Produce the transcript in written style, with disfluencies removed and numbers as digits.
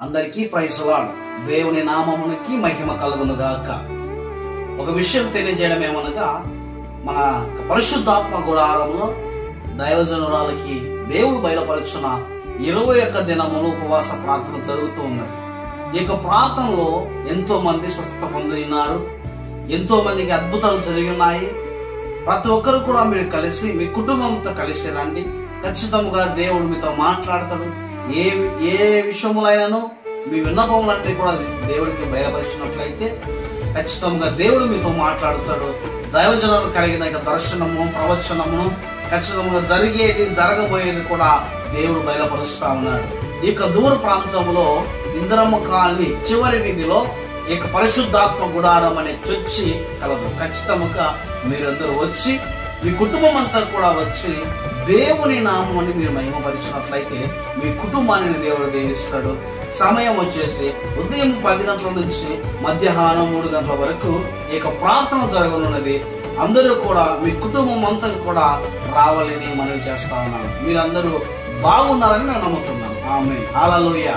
అందరికీ praise lord. దేవుని నామమునికి మహిమ కలుగును గాక. ఒక విషయం తెలియజేయడం ఏమనగా, మన పరిశుద్ధాత్మ గుడారంలో దైవజనురాలకి దేవుడు బయలుపరుచున్న 21 దినములు ఉపవాస ప్రార్థన జరుగుతూ ఉన్నది. ఈ యొక్క ప్రార్థనలో ఎంతో మంది స్వస్థత పొందినారు, ఎంతో మందికి అద్భుతాలు జరిగి ఉన్నాయి. ప్రతి ఒక్కరు కూడా మీరు కలిసి, మీ కుటుంబంతో కలిసి రండి. ఖచ్చితంగా దేవుడు మీతో మాట్లాడతాడు. ఏ విషయములైనను మీ విన్నపములన్నీ కూడా దేవుడికి బయలుపరిచినట్లయితే ఖచ్చితంగా దేవుడు మీతో మాట్లాడుతాడు. దైవజనులు కలిగిన దర్శనము, ప్రవచనమును ఖచ్చితంగా జరగబోయేది కూడా దేవుడు బయలుపరుస్తా ఉన్నాడు. ఈ యొక్క దూర ప్రాంతంలో ఇందిరమ్మ కాలనీ చివరి వీధిలో ఈ యొక్క పరిశుద్ధాత్మ గుడారం అనే చర్చి కలదు. ఖచ్చితంగా మీరందరూ వచ్చి, మీ కుటుంబం అంతా కూడా వచ్చి దేవుని నామాన్ని మీరు మహిమపరిచినట్లయితే మీ కుటుంబాన్ని దేవుడు దీవిస్తాడు. సమయం వచ్చేసి ఉదయం 10 గంటల నుంచి మధ్యాహ్నం 3 గంటల వరకు ఈ యొక్క ప్రార్థన జరగనున్నది. అందరూ కూడా, మీ కుటుంబం అంతా కూడా రావాలని మనవి చేస్తా ఉన్నాను. మీరందరూ బాగున్నారని నేను నమ్ముతున్నాను. ఆమేన్. హల్లెలూయా.